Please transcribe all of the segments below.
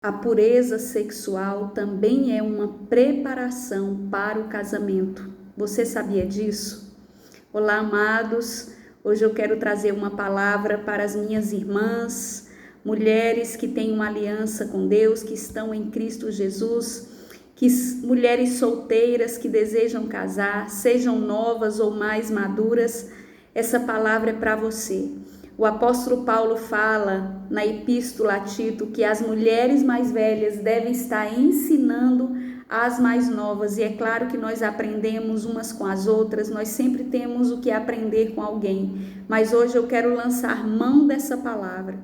A pureza sexual também é uma preparação para o casamento. Você sabia disso? Olá, amados. Hoje eu quero trazer uma palavra para as minhas irmãs, mulheres que têm uma aliança com Deus, que estão em Cristo Jesus, mulheres solteiras que desejam casar, sejam novas ou mais maduras. Essa palavra é para você. O apóstolo Paulo fala na epístola a Tito que as mulheres mais velhas devem estar ensinando as mais novas, e é claro que nós aprendemos umas com as outras, nós sempre temos o que aprender com alguém, mas hoje eu quero lançar mão dessa palavra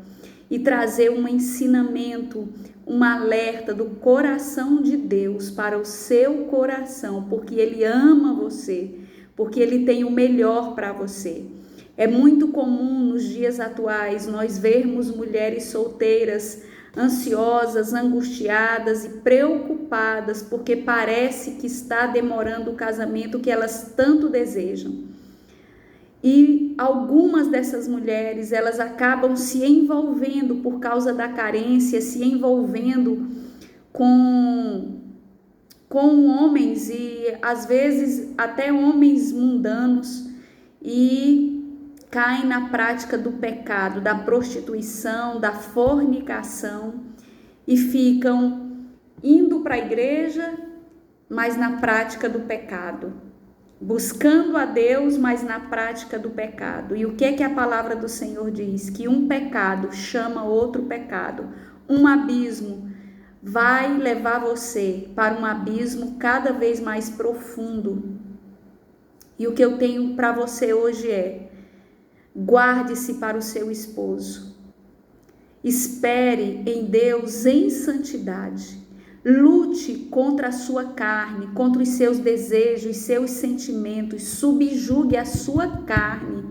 e trazer um ensinamento, um alerta do coração de Deus para o seu coração, porque Ele ama você, porque Ele tem o melhor para você. É muito comum nos dias atuais nós vermos mulheres solteiras ansiosas, angustiadas e preocupadas porque parece que está demorando o casamento que elas tanto desejam. E algumas dessas mulheres, elas acabam se envolvendo por causa da carência, se envolvendo com homens e às vezes até homens mundanos, e caem na prática do pecado, da prostituição, da fornicação, e ficam indo para a igreja, mas na prática do pecado, buscando a Deus, mas na prática do pecado. E o que é que a palavra do Senhor diz? Que um pecado chama outro pecado. Um abismo vai levar você para um abismo cada vez mais profundo. E o que eu tenho para você hoje é: guarde-se para o seu esposo, espere em Deus em santidade, lute contra a sua carne, contra os seus desejos, seus sentimentos, subjugue a sua carne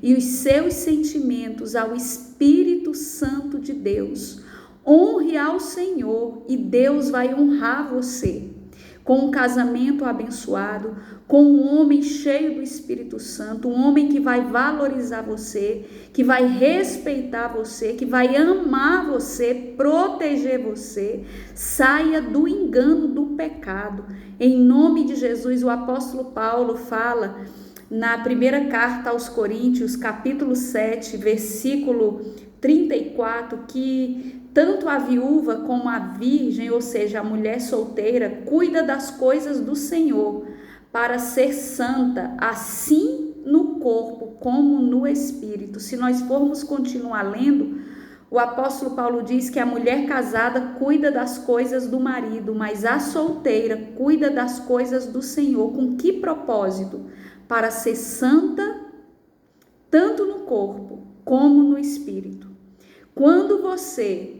e os seus sentimentos ao Espírito Santo de Deus. Honre ao Senhor e Deus vai honrar você com um casamento abençoado, com um homem cheio do Espírito Santo, um homem que vai valorizar você, que vai respeitar você, que vai amar você, proteger você. Saia do engano do pecado. Em nome de Jesus, o apóstolo Paulo fala na primeira carta aos Coríntios, capítulo 7, versículo 34, que tanto a viúva como a virgem, ou seja, a mulher solteira, cuida das coisas do Senhor para ser santa, assim no corpo como no espírito. Se nós formos continuar lendo, o apóstolo Paulo diz que a mulher casada cuida das coisas do marido, mas a solteira cuida das coisas do Senhor. Com que propósito? Para ser santa, tanto no corpo como no espírito. Quando você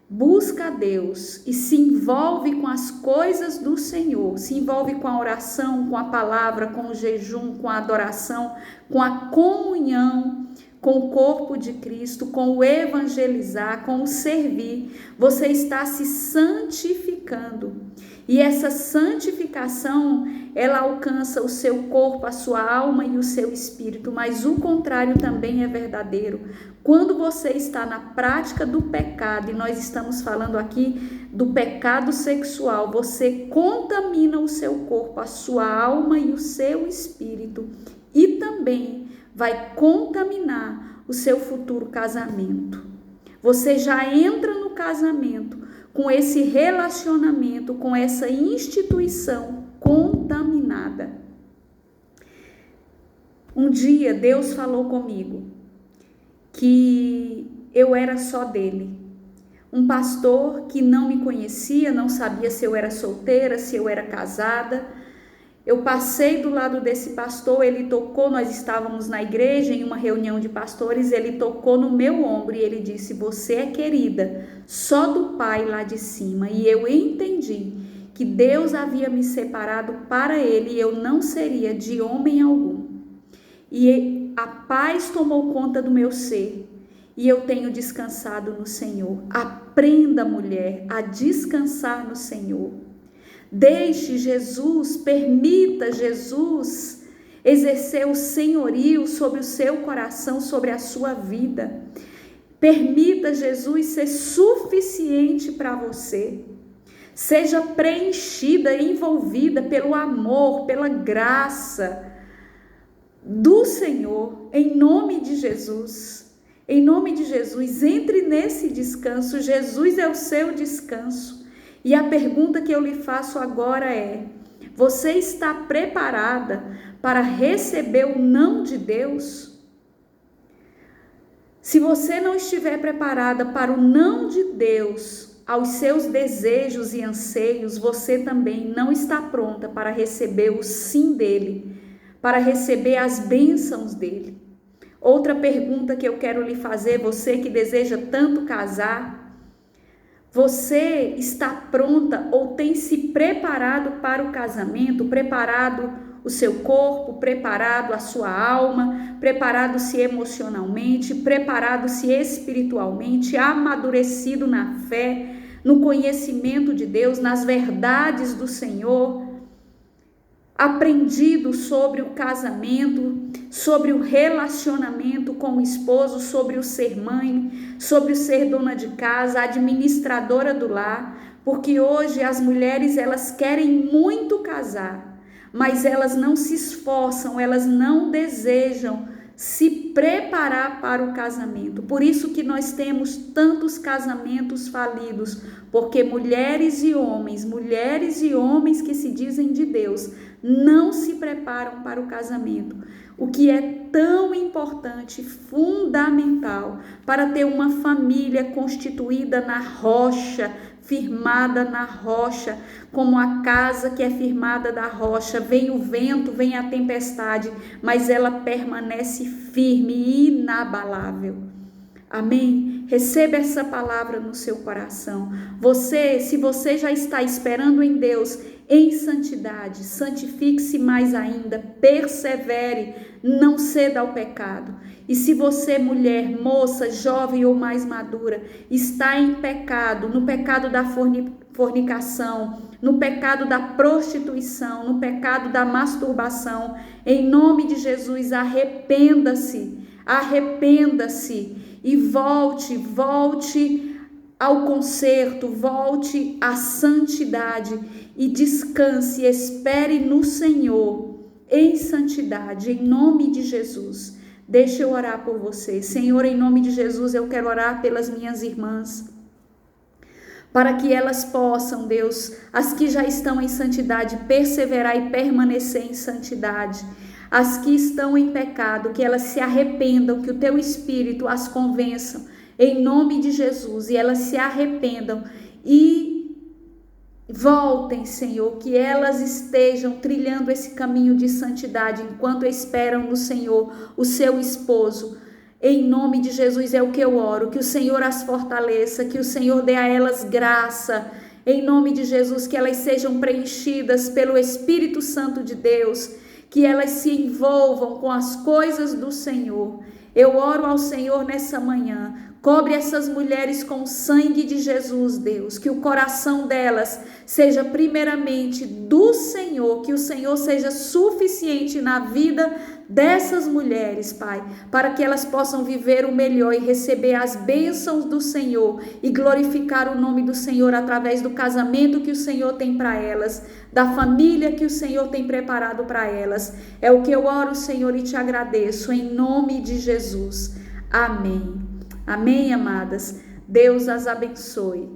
busca a Deus e se envolve com as coisas do Senhor, se envolve com a oração, com a palavra, com o jejum, com a adoração, com a comunhão, com o corpo de Cristo, com o evangelizar, com o servir, você está se santificando. E essa santificação, ela alcança o seu corpo, a sua alma e o seu espírito, mas o contrário também é verdadeiro. Quando você está na prática do pecado, e nós estamos falando aqui do pecado sexual, você contamina o seu corpo, a sua alma e o seu espírito, e também vai contaminar o seu futuro casamento. Você já entra no casamento com esse relacionamento, com essa instituição contaminada. Um dia Deus falou comigo que eu era só dele. Um pastor que não me conhecia, não sabia se eu era solteira, se eu era casada. Eu passei do lado desse pastor, ele tocou, nós estávamos na igreja em uma reunião de pastores, ele tocou no meu ombro e ele disse: você é querida, só do Pai lá de cima. E eu entendi que Deus havia me separado para ele e eu não seria de homem algum. E a paz tomou conta do meu ser e eu tenho descansado no Senhor. Aprenda, mulher, a descansar no Senhor. Deixe Jesus, permita Jesus exercer o senhorio sobre o seu coração, sobre a sua vida. Permita Jesus ser suficiente para você. Seja preenchida, envolvida pelo amor, pela graça do Senhor, em nome de Jesus. Em nome de Jesus, entre nesse descanso. Jesus é o seu descanso. E a pergunta que eu lhe faço agora é: você está preparada para receber o não de Deus? Se você não estiver preparada para o não de Deus aos seus desejos e anseios, você também não está pronta para receber o sim dele, para receber as bênçãos dele. Outra pergunta que eu quero lhe fazer, você que deseja tanto casar, você está pronta ou tem se preparado para o casamento, preparado o seu corpo, preparado a sua alma, preparado-se emocionalmente, preparado-se espiritualmente, amadurecido na fé, no conhecimento de Deus, nas verdades do Senhor, aprendido sobre o casamento, sobre o relacionamento com o esposo, sobre o ser mãe, sobre o ser dona de casa, administradora do lar, porque hoje as mulheres elas querem muito casar, mas elas não se esforçam, elas não desejam se preparar para o casamento. Por isso que nós temos tantos casamentos falidos, porque mulheres e homens que se dizem de Deus, não se preparam para o casamento. O que é tão importante, fundamental, para ter uma família constituída na rocha, firmada na rocha, como a casa que é firmada da rocha. Vem o vento, vem a tempestade, mas ela permanece firme e inabalável. Amém? Receba essa palavra no seu coração. Se você já está esperando em Deus, em santidade, santifique-se mais ainda, persevere, não ceda ao pecado. E se você, mulher, moça, jovem ou mais madura, está em pecado, no pecado da fornicação, no pecado da prostituição, no pecado da masturbação, em nome de Jesus, arrependa-se e volte ao conserto, volte à santidade e descanse, espere no Senhor em santidade, em nome de Jesus. Deixa eu orar por você. Senhor, em nome de Jesus, eu quero orar pelas minhas irmãs, para que elas possam, Deus, as que já estão em santidade, perseverar e permanecer em santidade. As que estão em pecado, que elas se arrependam, que o teu Espírito as convença, em nome de Jesus, e elas se arrependam e voltem, Senhor, que elas estejam trilhando esse caminho de santidade enquanto esperam no Senhor o seu esposo. Em nome de Jesus é o que eu oro, que o Senhor as fortaleça, que o Senhor dê a elas graça, em nome de Jesus, que elas sejam preenchidas pelo Espírito Santo de Deus, que elas se envolvam com as coisas do Senhor. Eu oro ao Senhor nessa manhã, cobre essas mulheres com o sangue de Jesus, Deus, que o coração delas seja primeiramente do Senhor, que o Senhor seja suficiente na vida dessas mulheres, Pai, para que elas possam viver o melhor e receber as bênçãos do Senhor e glorificar o nome do Senhor através do casamento que o Senhor tem para elas, da família que o Senhor tem preparado para elas. É o que eu oro, Senhor, e te agradeço, em nome de Jesus. Amém. Amém, amadas. Deus as abençoe.